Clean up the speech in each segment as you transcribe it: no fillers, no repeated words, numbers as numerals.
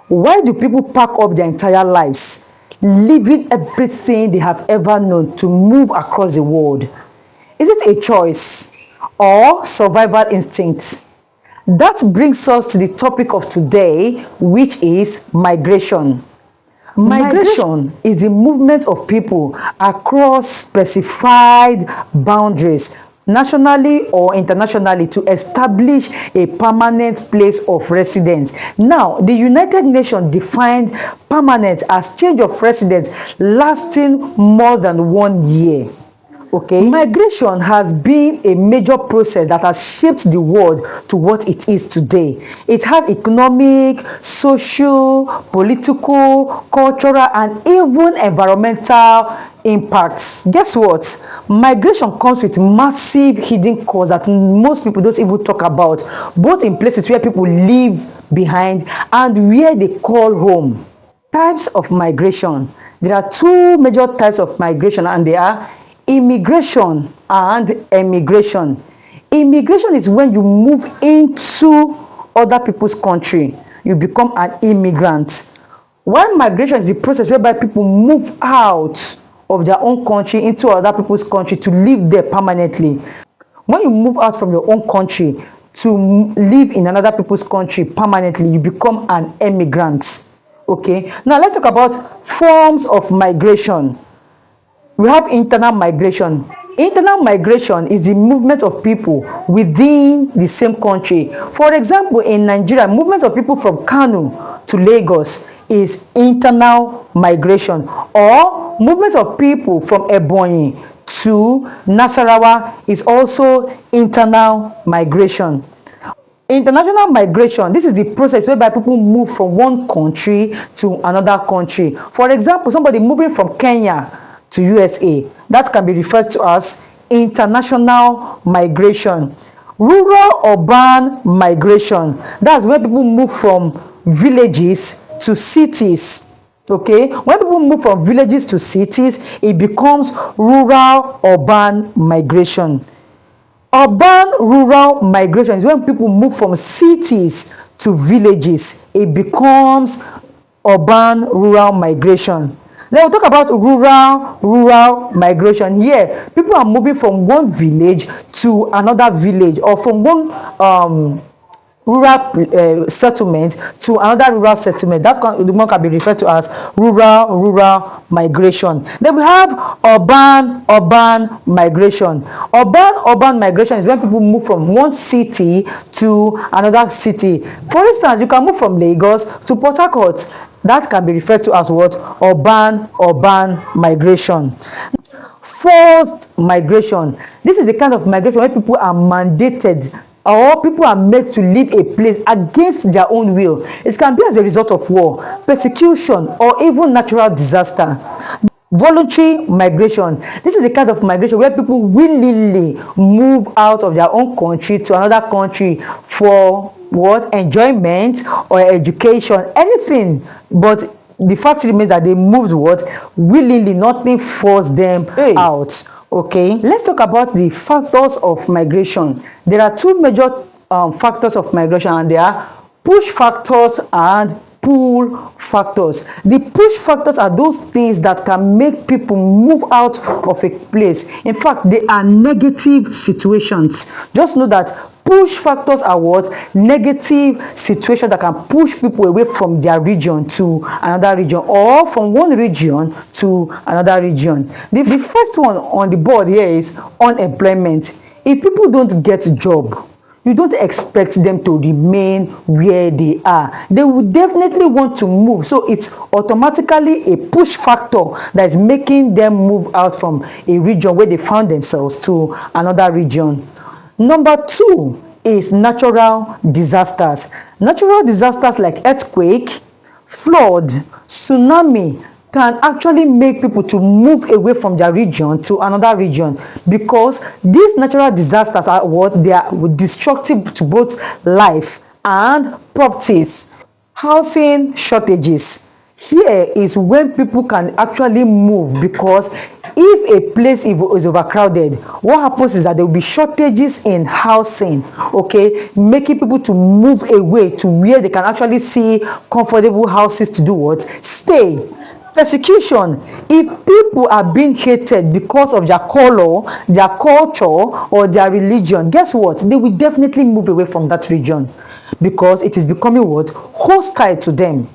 Why do people pack up their entire lives, leaving everything they have ever known to move across the world? Is it a choice or survival instinct? That brings us to the topic of today, which is migration. Migration is the movement of people across specified boundaries, nationally or internationally, to establish a permanent place of residence. Now, the United Nations defined permanent as change of residence lasting more than 1 year. Okay, migration has been a major process that has shaped the world to what it is today. It has economic, social, political, cultural, and even environmental impacts. Guess what? Migration comes with massive hidden costs that most people don't even talk about, both in places where people live behind and where they call home. Types of migration. There are two major types of migration, and they are immigration and emigration. Immigration is when you move into other people's country, you become an immigrant. While migration is the process whereby people move out of their own country into other people's country to live there permanently. When you move out from your own country to live in another people's country permanently, you become an emigrant. Okay, now let's talk about forms of migration. We have internal migration. Internal migration is the movement of people within the same country. For example, in Nigeria, movement of people from Kano to Lagos is internal migration, or movement of people from Ebonyi to Nasarawa is also internal migration. International migration, this is the process whereby people move from one country to another country. For example, somebody moving from Kenya to USA, that can be referred to as international migration. Rural urban migration, that's where people move from villages to cities. Okay, when people move from villages to cities, it becomes rural urban migration. Urban rural migration is when people move from cities to villages. It becomes urban rural migration. Then we'll talk about rural migration. Here, people are moving from one village to another village, or from one rural settlement to another rural settlement. That one can be referred to as rural migration. Then we have urban migration. Urban migration is when people move from one city to another city. For instance, you can move from Lagos to Port Harcourt. That can be referred to as what? Urban migration. Forced migration. This is the kind of migration where people are mandated, or people are made to leave a place against their own will. It can be as a result of war, persecution, or even natural disaster. Voluntary migration. This is the kind of migration where people willingly move out of their own country to another country for what? Enjoyment or education, anything. But the fact remains that they moved what? Willingly, nothing forced them out. Okay, let's talk about the factors of migration. There are two major factors of migration, and they are push factors and pull factors. The push factors are those things that can make people move out of a place. In fact, they are negative situations. Just know that push factors are what? Negative situations that can push people away from their region to another region, or from one region to another region. The first one on the board here is unemployment. If people don't get a job, you don't expect them to remain where they are. They will definitely want to move. So it's automatically a push factor that is making them move out from a region where they found themselves to another region. Number two is natural disasters. Natural disasters like earthquake, flood, tsunami can actually make people to move away from their region to another region, because these natural disasters are what? They are destructive to both life and properties. Housing shortages. Here is when people can actually move, because if a place is overcrowded, what happens is that there will be shortages in housing, okay, making people to move away to where they can actually see comfortable houses to do what? Stay. Persecution, if people are being hated because of their color, their culture, or their religion, guess what? They will definitely move away from that region because it is becoming what? Hostile to them.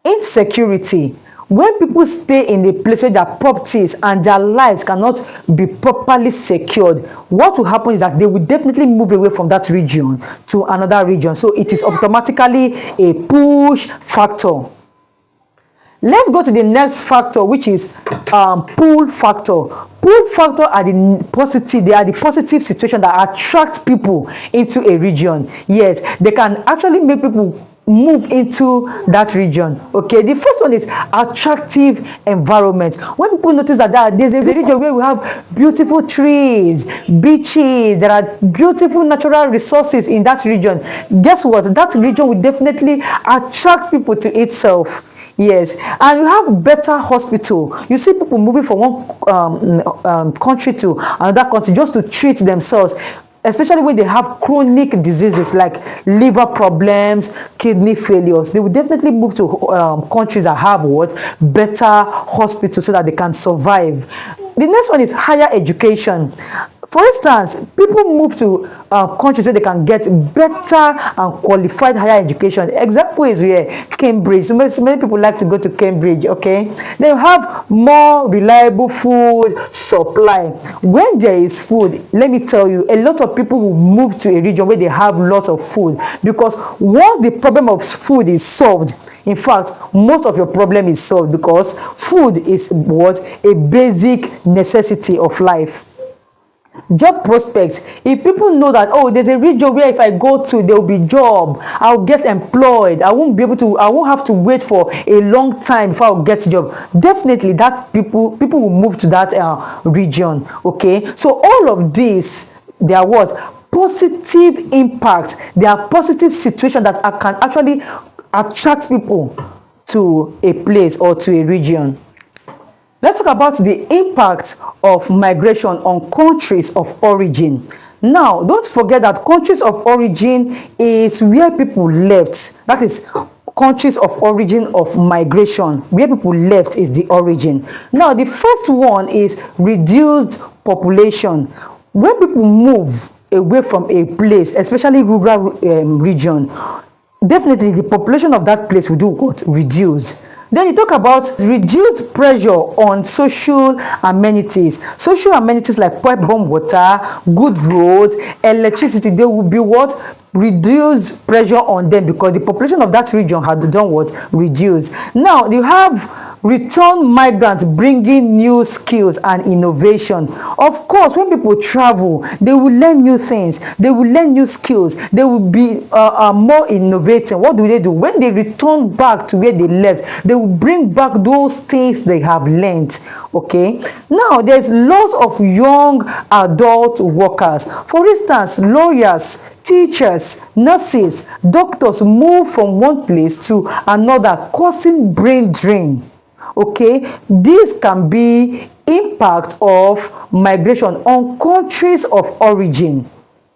Insecurity, when people stay in a place where their properties and their lives cannot be properly secured, what will happen is that they will definitely move away from that region to another region. So it is automatically a push factor. Let's go to the next factor, which is pull factor. Pull factor are the positive. They are the positive situation that attract people into a region. Yes, they can actually make people move into that region. Okay, the first one is attractive environment. When people notice that there's a region where we have beautiful trees, beaches, there are beautiful natural resources in that region, guess what? That region will definitely attract people to itself. Yes, and you have better hospital. You see people moving from one country to another country just to treat themselves, especially when they have chronic diseases like liver problems, kidney failures. They will definitely move to countries that have what? Better hospitals so that they can survive. The next one is higher education. For instance, people move to countries where they can get better and qualified higher education. Example is here, Cambridge. So many people like to go to Cambridge, okay? They have more reliable food supply. When there is food, let me tell you, a lot of people will move to a region where they have lots of food, because once the problem of food is solved, in fact, most of your problem is solved, because food is what? A basic necessity of life. Job prospects, if people know that, oh, there's a region where if I go to, there will be job, I'll get employed, I won't have to wait for a long time before I'll get job, definitely that people will move to that region. Okay, so all of this, they are what? Positive impact. They are positive situations that can actually attract people to a place or to a region. Let's talk about the impact of migration on countries of origin. Now, don't forget that countries of origin is where people left. That is countries of origin of migration. Where people left is the origin. Now, the first one is reduced population. When people move away from a place, especially rural region, definitely the population of that place will do what? Reduce. Then you talk about reduced pressure on social amenities. Social amenities like pipe-borne water, good roads, electricity, they will be what? Reduce pressure on them, because the population of that region had done what? Reduce. Now you have return migrants bringing new skills and innovation. Of course, when people travel, they will learn new things, they will learn new skills, they will be more innovative. What do? When they return back to where they left, they will bring back those things they have learned. Okay, now there's lots of young adult workers. For instance, lawyers, teachers, nurses, doctors move from one place to another, causing brain drain. Okay, this can be impact of migration on countries of origin.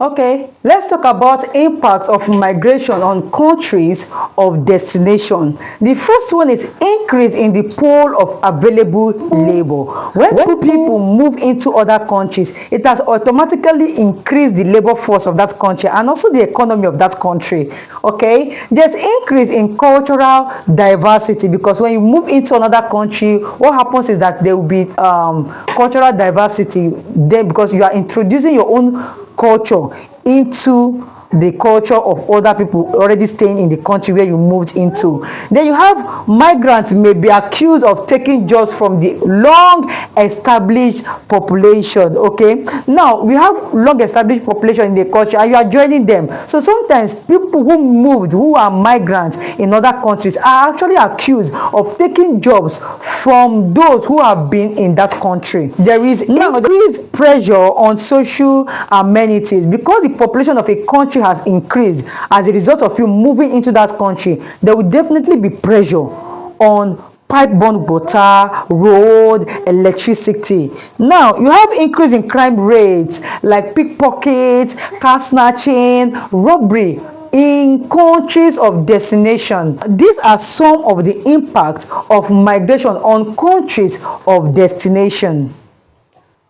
Okay, let's talk about impact of migration on countries of destination. The first one is increase in the pool of available labor. When people move into other countries, it has automatically increased the labor force of that country and also the economy of that country. Okay, there's increase in cultural diversity, because when you move into another country, what happens is that there will be cultural diversity there, because you are introducing your own culture into the culture of other people already staying in the country where you moved into. Then you have migrants may be accused of taking jobs from the long established population. Okay, now we have long established population in the country and you are joining them. So sometimes people who moved, who are migrants in other countries, are actually accused of taking jobs from those who have been in that country. There is increased pressure on social amenities, because the population of a country has increased as a result of you moving into that country. There will definitely be pressure on pipe-borne water, road, electricity. Now, you have increase in crime rates like pickpockets, car snatching, robbery in countries of destination. These are some of the impacts of migration on countries of destination.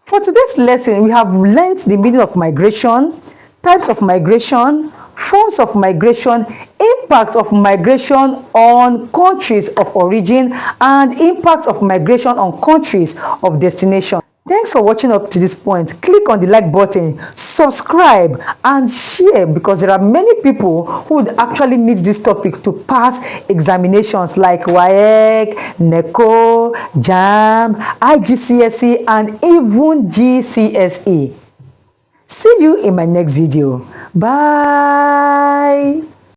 For today's lesson, we have learned the meaning of migration, types of migration, forms of migration, impacts of migration on countries of origin, and impacts of migration on countries of destination. Thanks for watching up to this point. Click on the like button, subscribe, and share, because there are many people who would actually need this topic to pass examinations like WAEC, NECO, JAMB, IGCSE, and even GCSE. See you in my next video. Bye.